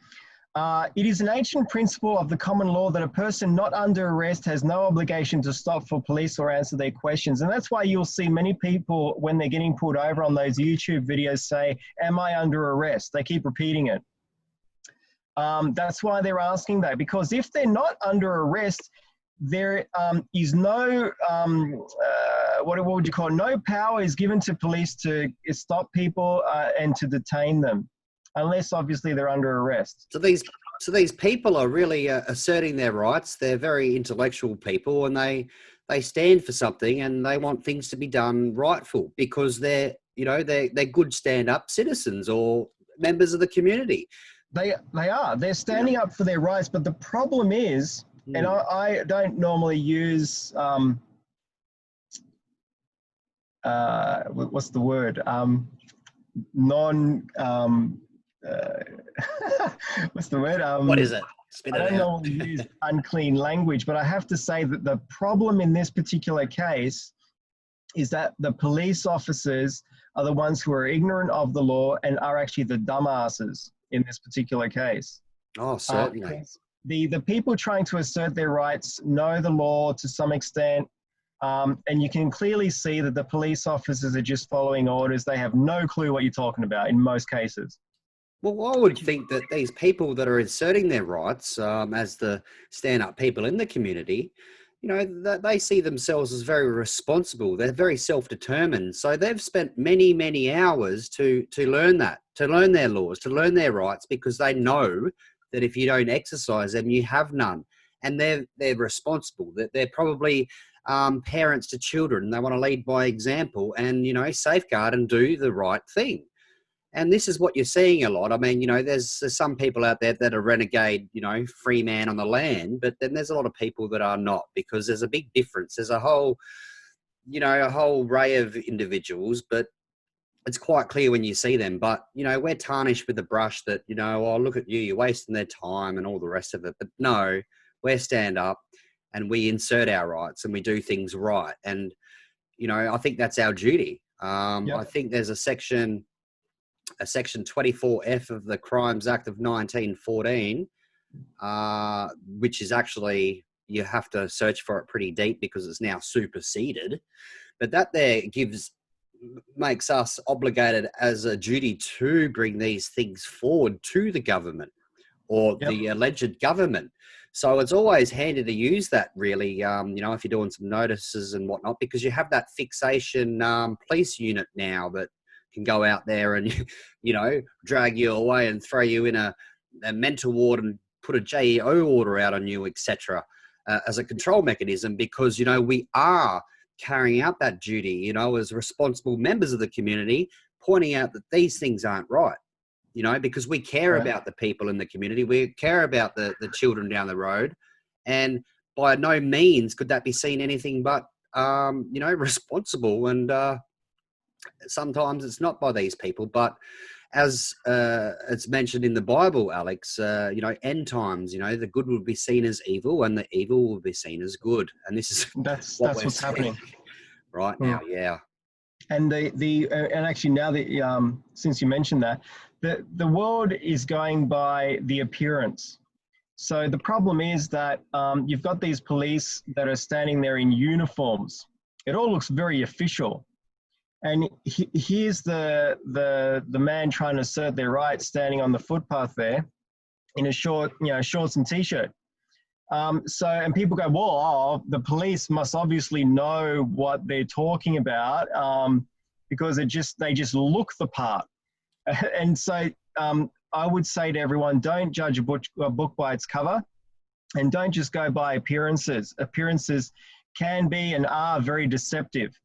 Speaker 1: It is an ancient principle of the common law that a person not under arrest has no obligation to stop for police or answer their questions. And that's why you'll see many people, when they're getting pulled over on those YouTube videos, say, am I under arrest? They keep repeating it. That's why they're asking that, because if they're not under arrest, there is no, what would you call it? No power is given to police to stop people and to detain them, unless obviously they're under arrest.
Speaker 2: So these people are really asserting their rights. They're very intellectual people, and they stand for something, and they want things to be done rightful because they're good stand-up citizens or members of the community.
Speaker 1: They are. They're standing up for their rights, but the problem is, and I don't normally use what's the word? What's the word?
Speaker 2: What is it?
Speaker 1: I don't normally use unclean language, but I have to say that the problem in this particular case is that the police officers are the ones who are ignorant of the law and are actually the dumbasses in this particular case.
Speaker 2: Oh, certainly.
Speaker 1: The people trying to assert their rights know the law to some extent, and you can clearly see that the police officers are just following orders. They have no clue what you're talking about in most cases.
Speaker 2: Well, I would think that these people that are asserting their rights as the stand-up people in the community, that they see themselves as very responsible. They're very self-determined. So they've spent many, many hours to learn that, to learn their laws, to learn their rights, because they know that if you don't exercise them, you have none. And they're responsible. That they're probably parents to children. They want to lead by example and, safeguard and do the right thing. And this is what you're seeing a lot. I mean, there's some people out there that are renegade, free man on the land, but then there's a lot of people that are not, because there's a big difference. There's a whole array of individuals, but it's quite clear when you see them. But, we're tarnished with the brush that, oh, look at you, you're wasting their time and all the rest of it. But no, we stand up and we insert our rights and we do things right. And, I think that's our duty.
Speaker 1: Yep.
Speaker 2: I think there's a section 24F of the Crimes Act of 1914, which is actually, you have to search for it pretty deep because it's now superseded. But that there makes us obligated as a duty to bring these things forward to the government or the alleged government. So it's always handy to use that, really, if you're doing some notices and whatnot, because you have that fixation police unit now that can go out there and, drag you away and throw you in a mental ward and put a JEO order out on you, etc., as a control mechanism, because, we are carrying out that duty, as responsible members of the community, pointing out that these things aren't right, because we care about the people in the community. We care about the children down the road. And by no means could that be seen anything but you know, responsible. And sometimes it's not by these people, but as it's mentioned in the Bible, Alex, you know, end times, you know, the good will be seen as evil and the evil will be seen as good. And this is
Speaker 1: That's
Speaker 2: what we're
Speaker 1: what's
Speaker 2: seeing
Speaker 1: happening
Speaker 2: right now. Yeah.
Speaker 1: And and actually now that since you mentioned that, the world is going by the appearance. So the problem is that you've got these police that are standing there in uniforms. It all looks very official. And here's the man trying to assert their rights, standing on the footpath there in a shorts and t-shirt. And people go, well, the police must obviously know what they're talking about because they just look the part. And so I would say to everyone, don't judge a book by its cover, and don't just go by appearances. Appearances can be and are very deceptive.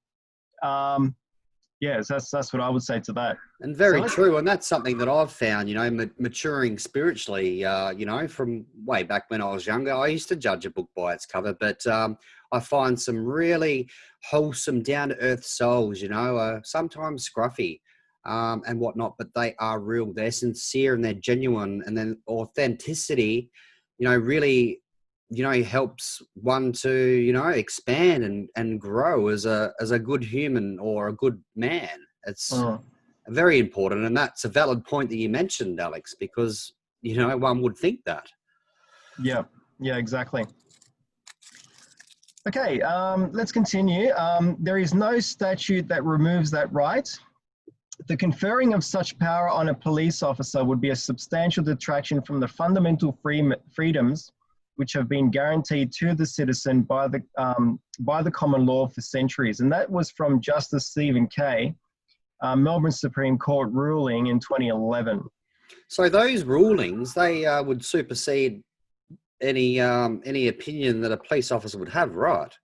Speaker 1: Yes, that's what I would say to that.
Speaker 2: And very true. And that's something that I've found, you know, maturing spiritually, you know, from way back when I was younger. I used to judge a book by its cover, but I find some really wholesome, down-to-earth souls, you know, sometimes scruffy and whatnot, but they are real. They're sincere and they're genuine. And then authenticity, you know, really, you know, helps one to, you know, expand and grow as a good human or a good man. It's very important. And that's a valid point that you mentioned, Alex, because, you know, one would think that.
Speaker 1: Yeah, exactly. Okay, let's continue. There is no statute that removes that right. The conferring of such power on a police officer would be a substantial detraction from the fundamental freedoms which have been guaranteed to the citizen by the common law for centuries. And that was from Justice Stephen Kay, Melbourne Supreme Court ruling in 2011.
Speaker 2: So those rulings, they would supersede any opinion that a police officer would have, right?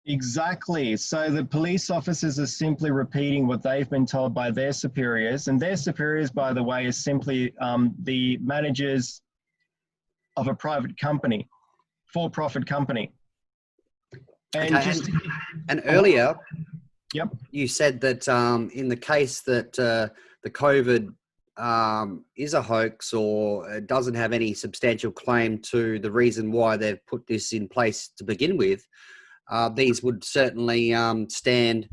Speaker 1: Exactly. So the police officers are simply repeating what they've been told by their superiors. And their superiors, by the way, is simply the managers of a private company, for-profit company. And,
Speaker 2: okay, and earlier,
Speaker 1: yep,
Speaker 2: you said that in the case that the COVID is a hoax or doesn't have any substantial claim to the reason why they've put this in place to begin with, these would certainly stand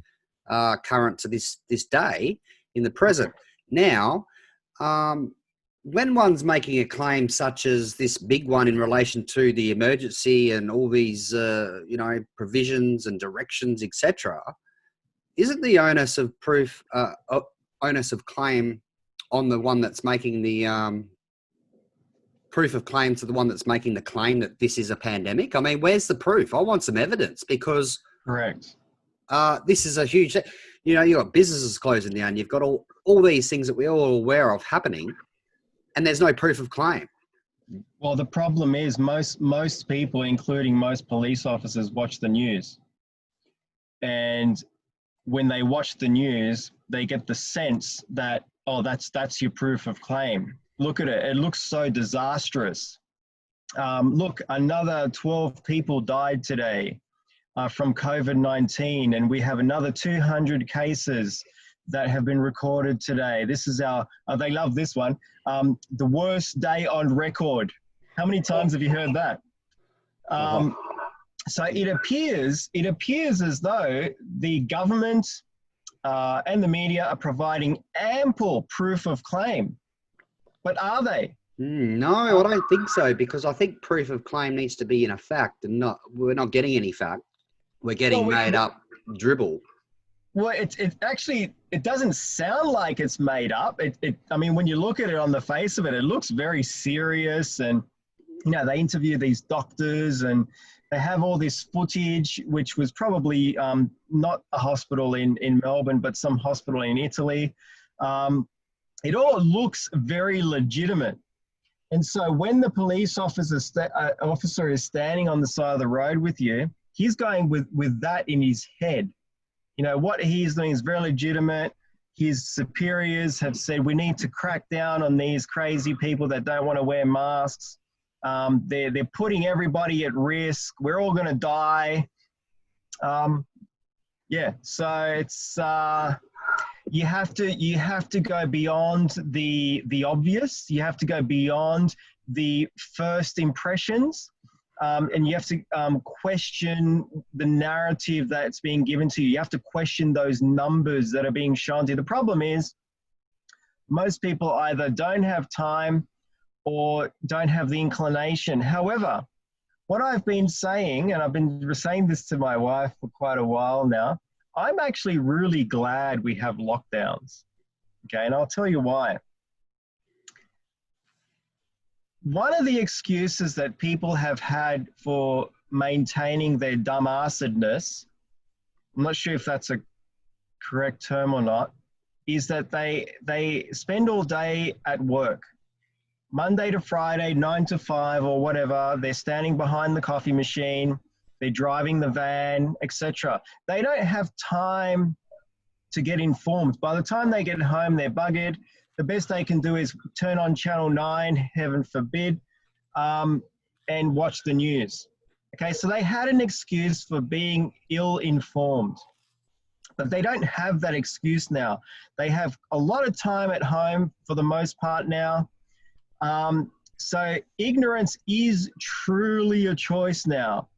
Speaker 2: current to this day in the present. Now, when one's making a claim such as this big one in relation to the emergency and all these, you know, provisions and directions, etc., isn't the onus of proof, onus of claim on the one that's making the proof of claim to the one that's making the claim that this is a pandemic? I mean, where's the proof? I want some evidence because
Speaker 1: correct.
Speaker 2: This is a huge, you know, you've got businesses closing down. You've got all these things that we're all aware of happening, and there's no proof of claim.
Speaker 1: Well, the problem is most people, including most police officers, watch the news. And when they watch the news, they get the sense that, oh, that's your proof of claim. Look at it. It looks so disastrous. Look, another 12 people died today from COVID-19, and we have another 200 cases that have been recorded today. This is they love this one, the worst day on record. How many times have you heard that? So it appears as though the government and the media are providing ample proof of claim. But are they?
Speaker 2: No, I don't think so, because I think proof of claim needs to be in a fact, and we're not getting any fact. We're getting made up dribble.
Speaker 1: Well, it actually doesn't sound like it's made up. I mean, when you look at it on the face of it, it looks very serious. And, you know, they interview these doctors and they have all this footage, which was probably not a hospital in Melbourne, but some hospital in Italy. It all looks very legitimate. And so when the police officer is standing on the side of the road with you, he's going with that in his head. You know, what he's doing is very legitimate. His superiors have said, we need to crack down on these crazy people that don't want to wear masks. They're putting everybody at risk. We're all going to die. Yeah, so it's you have to go beyond the obvious. You have to go beyond the first impressions, and you have to question the narrative that's being given to you. You have to question those numbers that are being shown to you. The problem is most people either don't have time or don't have the inclination. However, what I've been saying, and I've been saying this to my wife for quite a while now, I'm actually really glad we have lockdowns. Okay, and I'll tell you why. One of the excuses that people have had for maintaining their dumbassedness, I'm not sure if that's a correct term or not, is that they spend all day at work. Monday to Friday, 9 to 5 or whatever, they're standing behind the coffee machine, they're driving the van, etc. They don't have time to get informed. By the time they get home, they're buggered. The best they can do is turn on Channel 9, heaven forbid, and watch the news. Okay, so they had an excuse for being ill-informed. But they don't have that excuse now. They have a lot of time at home for the most part now. So ignorance is truly a choice now.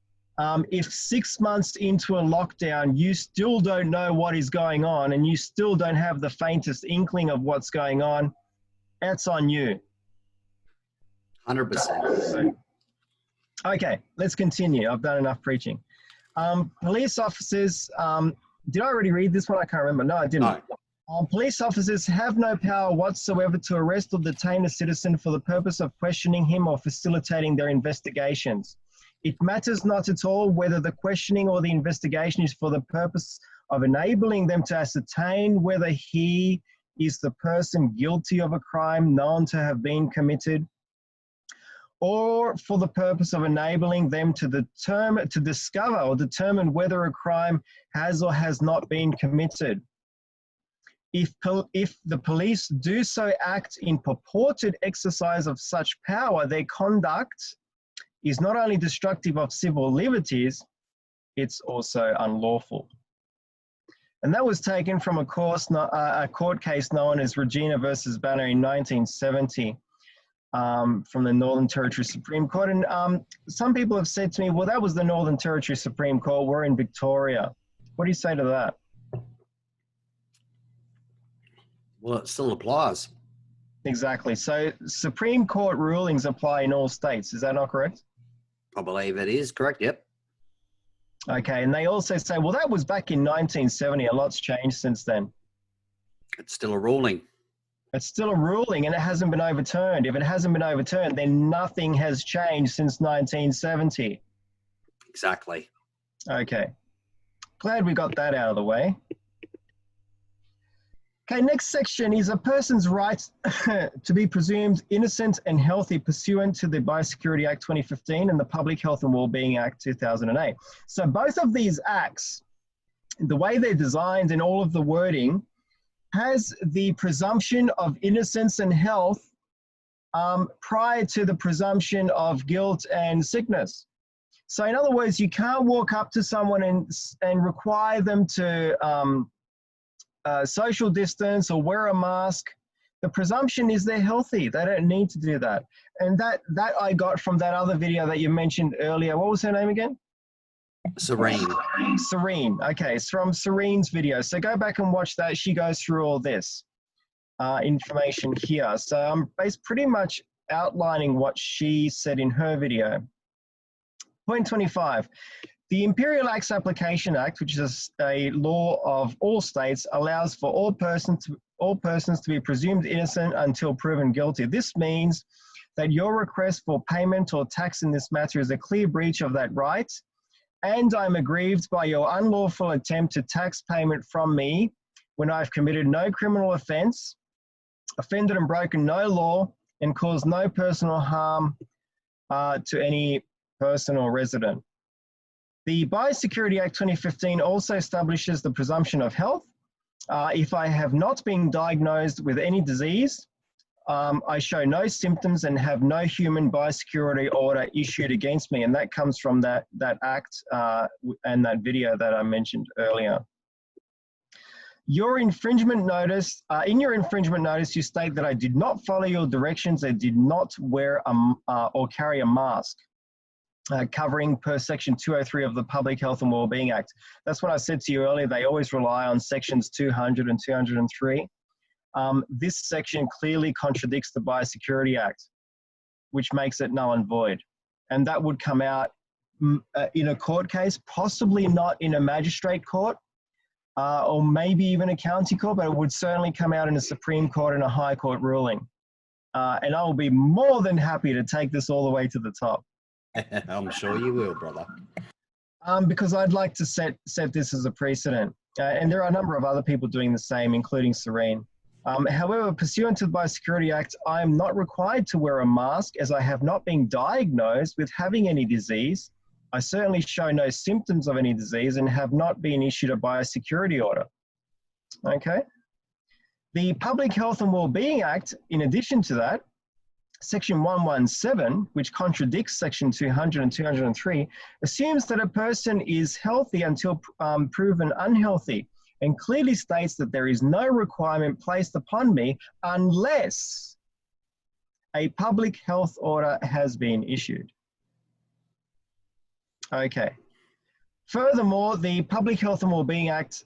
Speaker 1: If 6 months into a lockdown, you still don't know what is going on and you still don't have the faintest inkling of what's going on, that's on you.
Speaker 2: 100%.
Speaker 1: Okay, let's continue. I've done enough preaching. Police officers, did I already read this one? I can't remember. No, I didn't.
Speaker 2: No.
Speaker 1: Police officers have no power whatsoever to arrest or detain a citizen for the purpose of questioning him or facilitating their investigations. It matters not at all whether the questioning or the investigation is for the purpose of enabling them to ascertain whether he is the person guilty of a crime known to have been committed, or for the purpose of enabling them to discover or determine whether a crime has or has not been committed. If the police do so act in purported exercise of such power, their conduct is not only destructive of civil liberties, it's also unlawful. And that was taken from a court case known as Regina versus Banner in 1970 from the Northern Territory Supreme Court. And some people have said to me, well, that was the Northern Territory Supreme Court, we're in Victoria. What do you say to that?
Speaker 2: Well, it still applies.
Speaker 1: Exactly. So Supreme Court rulings apply in all states. Is that not correct?
Speaker 2: I believe it is correct. Yep.
Speaker 1: Okay. And they also say, well, that was back in 1970. A lot's changed since then.
Speaker 2: It's still a ruling.
Speaker 1: It's still a ruling and it hasn't been overturned. If it hasn't been overturned, then nothing has changed since 1970.
Speaker 2: Exactly.
Speaker 1: Okay. Glad we got that out of the way. Okay, next section is a person's right to be presumed innocent and healthy pursuant to the Biosecurity Act 2015 and the Public Health and Wellbeing Act 2008. So both of these acts, the way they're designed and all of the wording, has the presumption of innocence and health prior to the presumption of guilt and sickness. So in other words, you can't walk up to someone and require them to social distance or wear a mask. The presumption is they're healthy. They don't need to do that. And that I got from that other video that you mentioned earlier. What was her name again?
Speaker 2: Serene.
Speaker 1: Serene. Okay, it's from Serene's video. So go back and watch that. She goes through all this information here. So I'm pretty much outlining what she said in her video. Point 25. The Imperial Acts Application Act, which is a law of all states, allows for all persons to be presumed innocent until proven guilty. This means that your request for payment or tax in this matter is a clear breach of that right, and I'm aggrieved by your unlawful attempt to tax payment from me when I've committed no criminal offence, offended and broken no law, and caused no personal harm to any person or resident. The Biosecurity Act 2015 also establishes the presumption of health. If I have not been diagnosed with any disease, I show no symptoms and have no human biosecurity order issued against me. And that comes from that act and that video that I mentioned earlier. Your infringement notice, in your infringement notice, you state that I did not follow your directions. I did not wear or carry a mask covering per Section 203 of the Public Health and Wellbeing Act. That's what I said to you earlier. They always rely on Sections 200 and 203. This section clearly contradicts the Biosecurity Act, which makes it null and void. And that would come out in a court case, possibly not in a magistrate court, or maybe even a county court, but it would certainly come out in a Supreme Court and a High Court ruling. And I will be more than happy to take this all the way to the top.
Speaker 2: I'm sure you will, brother.
Speaker 1: Because I'd like to set this as a precedent. And there are a number of other people doing the same, including Serene. However, pursuant to the Biosecurity Act, I am not required to wear a mask as I have not been diagnosed with having any disease. I certainly show no symptoms of any disease and have not been issued a biosecurity order. Okay. The Public Health and Wellbeing Act, in addition to that, Section 117, which contradicts Section 200 and 203, assumes that a person is healthy until proven unhealthy, and clearly states that there is no requirement placed upon me unless a public health order has been issued. Okay. Furthermore, the Public Health and Wellbeing Act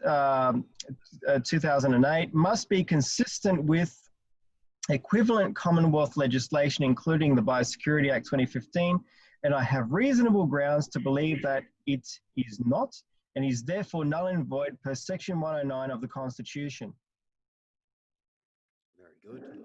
Speaker 1: 2008 must be consistent with equivalent Commonwealth legislation, including the Biosecurity Act 2015, and I have reasonable grounds to believe that it is not, and is therefore null and void per Section 109 of the Constitution.
Speaker 2: Very good.